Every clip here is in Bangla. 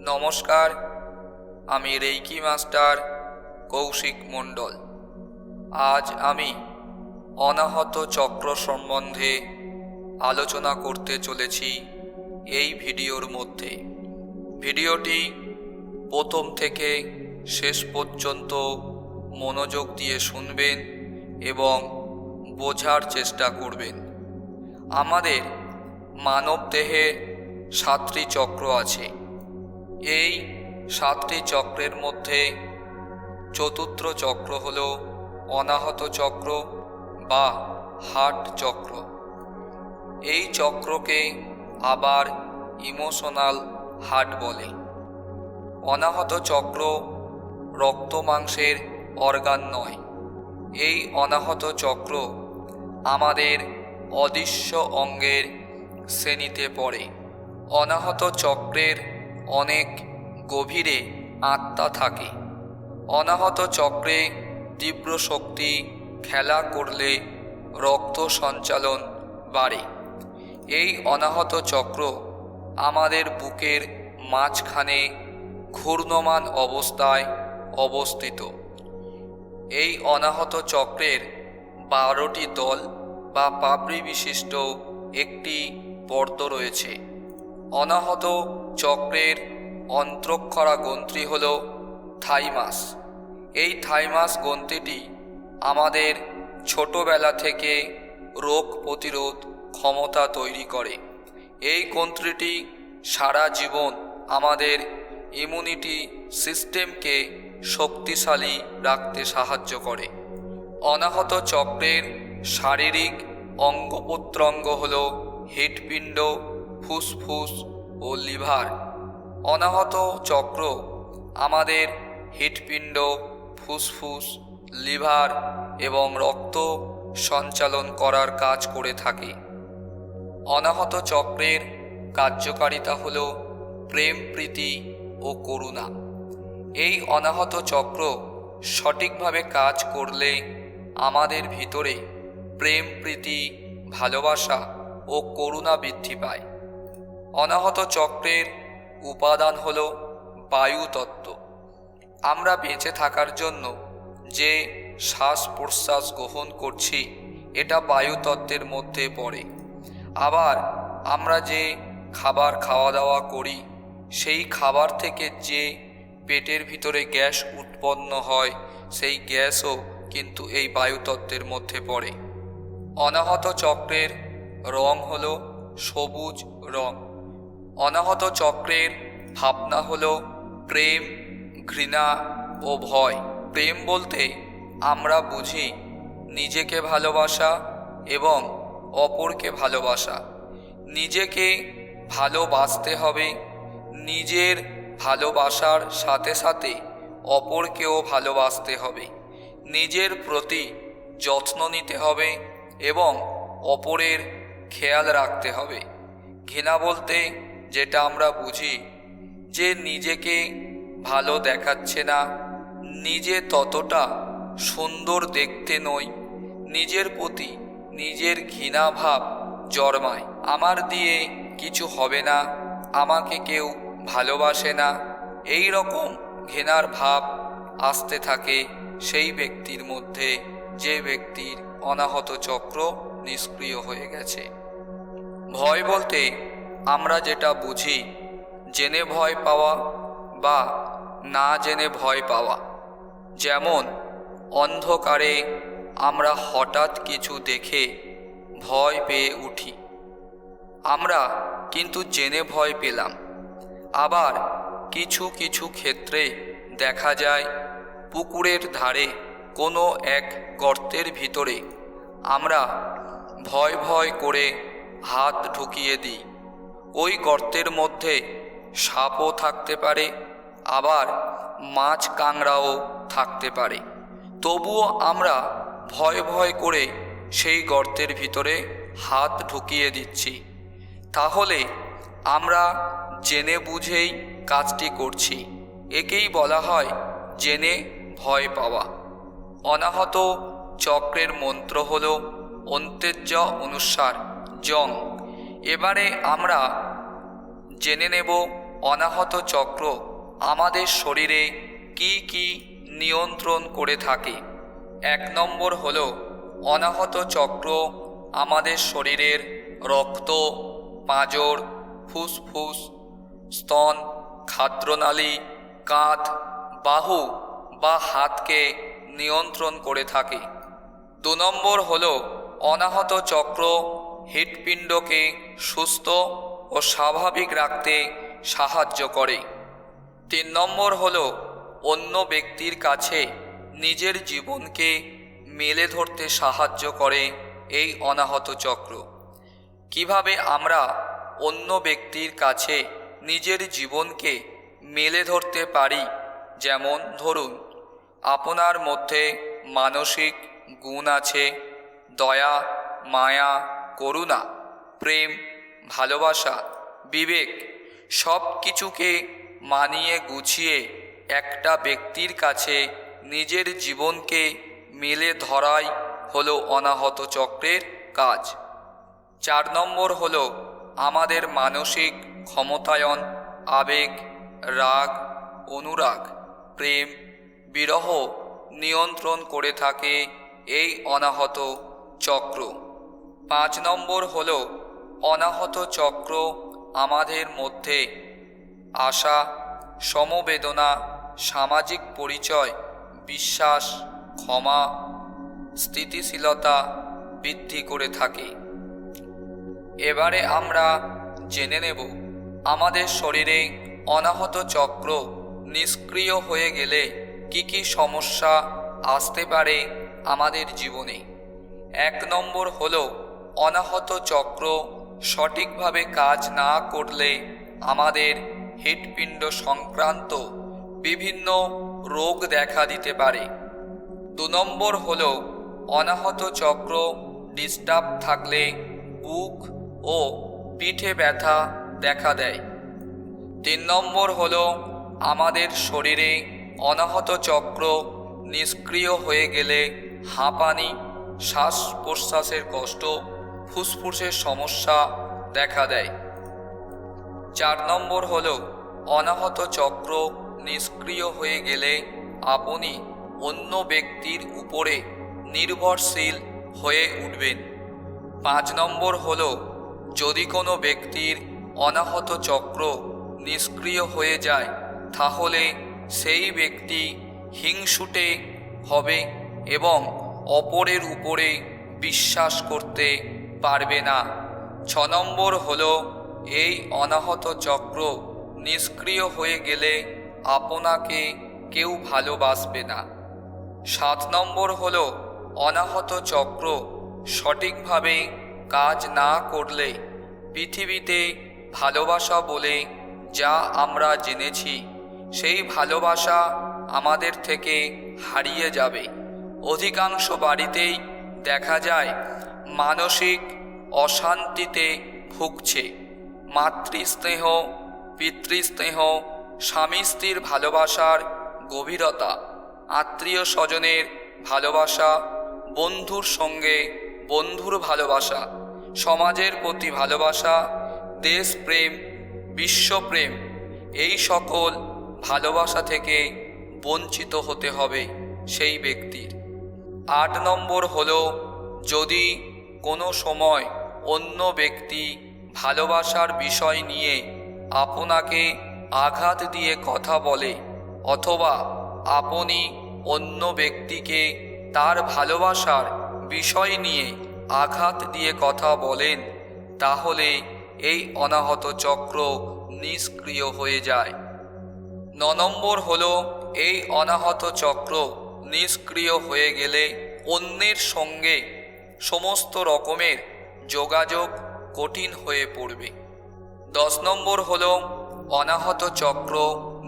নমস্কার, আমি রেইকি মাস্টার কৌশিক মণ্ডল। আজ আমি অনাহত চক্র সম্বন্ধে আলোচনা করতে চলেছি এই ভিডিওর মধ্যে। ভিডিওটি প্রথম থেকে শেষ পর্যন্ত মনোযোগ দিয়ে শুনবেন এবং বোঝার চেষ্টা করবেন। আমাদের মানব দেহে 7টি চক্র আছে। এই 7টি চক্রের মধ্যে চতুর্থ চক্র হল অনাহত চক্র বা হার্ট চক্র। এই চক্রকে আবার ইমোশনাল হার্ট বলে। অনাহত চক্র রক্ত মাংসের অর্গান নয়। এই অনাহত চক্র আমাদের অদৃশ্য অঙ্গের শ্রেণীতে পড়ে। অনাহত চক্রের অনেক গভীরে আত্মা থাকে। অনাহত চক্রে তীব্র শক্তি খেলা করলে রক্ত সঞ্চালন বাড়ে। এই অনাহত চক্র আমাদের বুকের মাঝখানে ঘূর্ণমান অবস্থায় অবস্থিত। এই অনাহত চক্রের 12টি দল বা পাপড়ি বিশিষ্ট একটি পর্দ রয়েছে। অনাহত চক্রের অন্তঃক্ষরা গ্রন্থি হল থাইমাস। এই থাইমাস গ্রন্থিটি আমাদের ছোটবেলা থেকে রোগ প্রতিরোধ ক্ষমতা তৈরি করে। এই গ্রন্থিটি সারা জীবন আমাদের ইমিউনিটি সিস্টেমকে শক্তিশালী রাখতে সাহায্য করে। অনাহত চক্রের শারীরিক অঙ্গ প্রত্যঙ্গ হল হৃৎপিণ্ড, ফুসফুস ও লিভার। অনাহত চক্র আমাদের হৃৎপিণ্ড, ফুসফুস, লিভার এবং রক্ত সঞ্চালন করার কাজ করে থাকে। অনাহত চক্রের কার্যকারিতা হল প্রেম, প্রীতি ও করুণা। এই অনাহত চক্র সঠিকভাবে কাজ করলে আমাদের ভিতরে প্রেম, প্রীতি, ভালোবাসা ও করুণা বৃদ্ধি পায়। অনাহত চক্রের উপাদান হল বায়ু তত্ত্ব। আমরা বেঁচে থাকার জন্য যে শ্বাস প্রশ্বাস গ্রহণ করছি এটা বায়ু তত্ত্বের মধ্যে পড়ে। আবার আমরা যে খাবার খাওয়া দাওয়া করি সেই খাবার থেকে যে পেটের ভিতরে গ্যাস উৎপন্ন হয় সেই গ্যাসও কিন্তু এই বায়ুতত্ত্বের মধ্যে পড়ে। অনাহত চক্রের রং হল সবুজ রং। অনাহত চক্রের ভাবনা হল প্রেম, ঘৃণা ও ভয়। প্রেম বলতে আমরা বুঝি নিজেকে ভালোবাসা এবং অপরকে ভালোবাসা। নিজেকে ভালোবাসতে হবে, নিজের ভালোবাসার সাথে সাথে অপরকেও ভালোবাসতে হবে। নিজের প্রতি যত্ন নিতে হবে এবং অপরের খেয়াল রাখতে হবে। ঘৃণা বলতে যেটা আমরা বুঝি যে নিজেকে ভালো দেখাচ্ছে না, নিজে ততটা সুন্দর দেখতে নই, নিজের প্রতি নিজের ঘৃণা ভাব জন্মায়। আমার দিয়ে কিছু হবে না, আমাকে কেউ ভালোবাসে না, এই রকম ঘৃণার ভাব আসতে থাকে সেই ব্যক্তির মধ্যে যে ব্যক্তির অনাহত চক্র নিষ্ক্রিয় হয়ে গেছে। ভয় বলতে আমরা যেটা বুঝি জেনে ভয় পাওয়া বা না জেনে ভয় পাওয়া। যেমন অন্ধকারে আমরা হঠাৎ কিছু দেখে ভয় পেয়ে উঠি, আমরা কিন্তু জেনে ভয় পেলাম। আবার কিছু কিছু ক্ষেত্রে দেখা যায় পুকুরের ধারে কোনো এক গর্তের ভিতরে আমরা ভয় ভয় করে হাত ঢুকিয়ে দিই। ওই গর্তের মধ্যে সাপও থাকতে পারে, আবার মাছ কাঁকড়াও থাকতে পারে। তবুও আমরা ভয় ভয় করে সেই গর্তের ভিতরে হাত ঢুকিয়ে দিচ্ছি। তাহলে আমরা জেনে বুঝেই কাজটি করছি। একেই বলা হয় জেনে ভয় পাওয়া। অনাহত চক্রের মন্ত্র হল অন্ত্যেজ্য অনুসার জং। এবারে আমরা জেনে নেব অনাহত চক্র আমাদের শরীরে কি কি নিয়ন্ত্রণ করে থাকে। 1 নম্বর হলো অনাহত চক্র আমাদের শরীরের রক্ত, পাঁজর, ফুসফুস, স্তন, খাদ্যনালী, কাঁধ, বাহু বা হাতকে নিয়ন্ত্রণ করে থাকে। 2 নম্বর হলো অনাহত চক্র হৃৎপিণ্ডকে সুস্থ ও স্বাভাবিক রাখতে সাহায্য করে। 3 নম্বর হলো অন্য ব্যক্তির কাছে নিজের জীবনকে মেলে ধরতে সাহায্য করে এই অনাহত চক্র। কিভাবে আমরা অন্য ব্যক্তির কাছে নিজের জীবনকে মেলে ধরতে পারি? যেমন ধরুন, আপনার মধ্যে মানসিক গুণ আছে, দয়া, মায়া, করুণা, প্রেম, ভালোবাসা, বিবেক, সব কিছুকে মানিয়ে গুছিয়ে একটা ব্যক্তির কাছে নিজের জীবনকে মেলে ধরাই হলো অনাহত চক্রের কাজ। 4 নম্বর হলো আমাদের মানসিক ক্ষমতায়ন, আবেগ, রাগ, অনুরাগ, প্রেম, বিরহ নিয়ন্ত্রণ করে থাকে এই অনাহত চক্র। 5 নম্বর হলো অনাহত চক্র আমাদের মধ্যে আশা, সমবেদনা, সামাজিক পরিচয়, বিশ্বাস, ক্ষমা, স্থিতিশীলতা বৃদ্ধি করে থাকে। এবারে আমরা জেনে নেব আমাদের শরীরে অনাহত চক্র নিষ্ক্রিয় হয়ে গেলে কি কি সমস্যা আসতে পারে আমাদের জীবনে। 1 নম্বর হলো অনাহত চক্র সঠিকভাবে কাজ না করলে আমাদের হৃৎপিণ্ড সংক্রান্ত বিভিন্ন রোগ দেখা দিতে পারে। 2 নম্বর হলো অনাহত চক্র ডিস্টার্ব থাকলে বুক ও পিঠে ব্যথা দেখা দেয়। 3 নম্বর হলো আমাদের শরীরে অনাহত চক্র নিষ্ক্রিয় হয়ে গেলে হাঁপানি, শ্বাস প্রশ্বাসের কষ্ট, ফুসফুসের সমস্যা দেখা দেয়। 4 নম্বর হলো অনাহত চক্র নিষ্ক্রিয় হয়ে গেলে আপনি অন্য ব্যক্তির উপরে নির্ভরশীল হয়ে উঠবেন। 5 নম্বর হলো যদি কোনো ব্যক্তির অনাহত চক্র নিষ্ক্রিয় হয়ে যায় তাহলে সেই ব্যক্তি হিংসুটে হবে এবং অপরের উপরে বিশ্বাস করতে পারবে না। 6 নম্বর হলো এই অনাহত চক্র নিষ্ক্রিয় হয়ে গেলে আপনাকে কেউ ভালোবাসবে না। 7 নম্বর হলো অনাহত চক্র সঠিকভাবে কাজ না করলে পৃথিবীতে ভালোবাসা বলে যা আমরা জেনেছি সেই ভালোবাসা আমাদের থেকে হারিয়ে যাবে। অধিকাংশ বাড়িতেই দেখা যায় মানসিক অশান্তিতে ভুগছে। মাতৃস্নেহ, পিতৃস্নেহ, স্বামী স্ত্রীর ভালোবাসার গভীরতা, আত্মীয় স্বজনের ভালোবাসা, বন্ধুর সঙ্গে বন্ধুর ভালোবাসা, সমাজের প্রতি ভালোবাসা, দেশপ্রেম, বিশ্বপ্রেম, এই সকল ভালোবাসা থেকে বঞ্চিত হতে হবে সেই ব্যক্তির। 8 নম্বর হলো যদি কোনো সময় অন্য ব্যক্তি ভালোবাসার বিষয় নিয়ে আপনাকে আঘাত দিয়ে কথা বলে অথবা আপনি অন্য ব্যক্তিকে তার ভালোবাসার বিষয় নিয়ে আঘাত দিয়ে কথা বলেন তাহলে এই অনাহত চক্র নিষ্ক্রিয় হয়ে যায়। 9 নম্বর হলো এই অনাহত চক্র নিষ্ক্রিয় হয়ে গেলে অন্যের সঙ্গে সমস্ত রকমের যোগাযোগ কঠিন হয়ে পড়বে। 10 নম্বর হলো অনাহত চক্র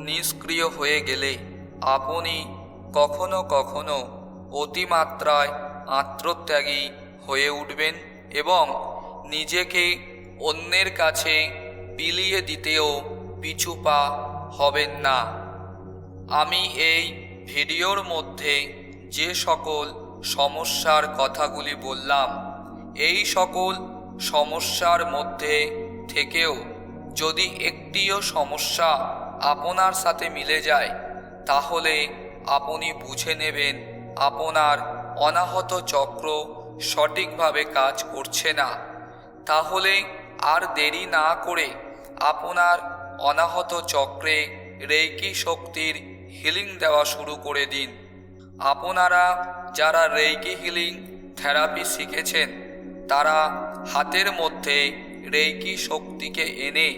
নিষ্ক্রিয় হয়ে গেলে আপনি কখনো কখনো অতিমাত্রায় আত্মত্যাগী হয়ে উঠবেন এবং নিজেকে অন্যের কাছে বিলিয়ে দিতেও পিছু পা হবেন না। আমি এই ভিডিওর মধ্যে যে সকল সমস্যার কথাগুলি বললাম এই সকল সমস্যার মধ্যে থেকেও যদি একটিও সমস্যা আপনার সাথে মিলে যায় তাহলে আপনি বুঝে নেবেন আপনার অনাহত চক্র সঠিকভাবে কাজ করছে না। তাহলে আর দেরি না করে আপনার অনাহত চক্রে রেইকি শক্তির হিলিং দেওয়া শুরু করে দিন। আপনারা যারা রেইকি হিলিং থেরাপি শিখেছেন তারা হাতের মধ্যে রেইকি শক্তিকে এনে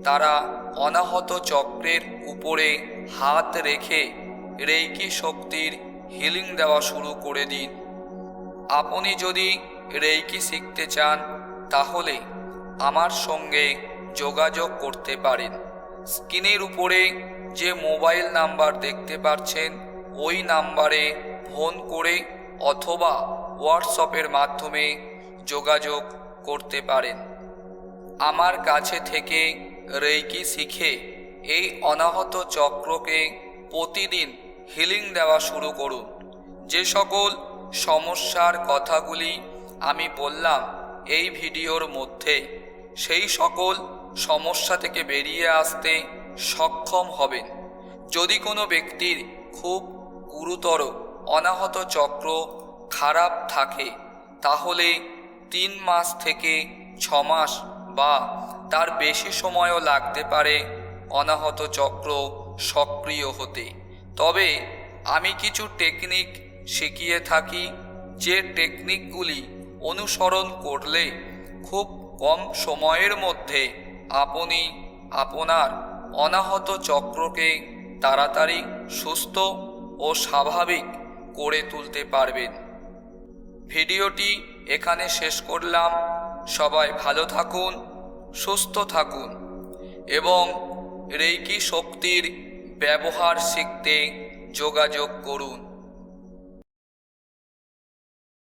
তারা অনাহত চক্রের উপরে হাত রেখে রেইকি শক্তির হিলিং দেওয়া শুরু করে দিন। আপনি যদি রেইকি শিখতে চান তাহলে আমার সঙ্গে যোগাযোগ করতে পারেন। স্ক্রিনের উপরে যে মোবাইল নাম্বার দেখতে পাচ্ছেন ওই নাম্বারে ফোন করে অথবা হোয়াটসঅ্যাপের মাধ্যমে যোগাযোগ করতে পারেন। আমার কাছে থেকে রেইকি শিখে এই অনাহত চক্রকে প্রতিদিন হিলিং দেওয়া শুরু করুন। যে সকল সমস্যার কথাগুলি আমি বললাম এই ভিডিওর মধ্যে, সেই সকল সমস্যা থেকে বেরিয়ে আসতে সক্ষম হবেন। যদি কোনো ব্যক্তির খুব গুরুতর অনাহত চক্র খারাপ থাকে তাহলে 3 মাস থেকে 6 মাস বা তার বেশি সময়ও লাগতে পারে অনাহত চক্র সক্রিয় হতে। তবে আমি কিছু টেকনিক শিখিয়ে থাকি, যে টেকনিকগুলি অনুসরণ করলে খুব কম সময়ের মধ্যে আপনি আপনার অনাহত চক্রকে তাড়াতাড়ি সুস্থ ও স্বাভাবিক করে তুলতে পারবেন। ভিডিওটি এখানে শেষ করলাম। সবাই ভালো থাকুন, সুস্থ থাকুন এবং রেইকি শক্তির ব্যবহার শিখতে যোগাযোগ করুন।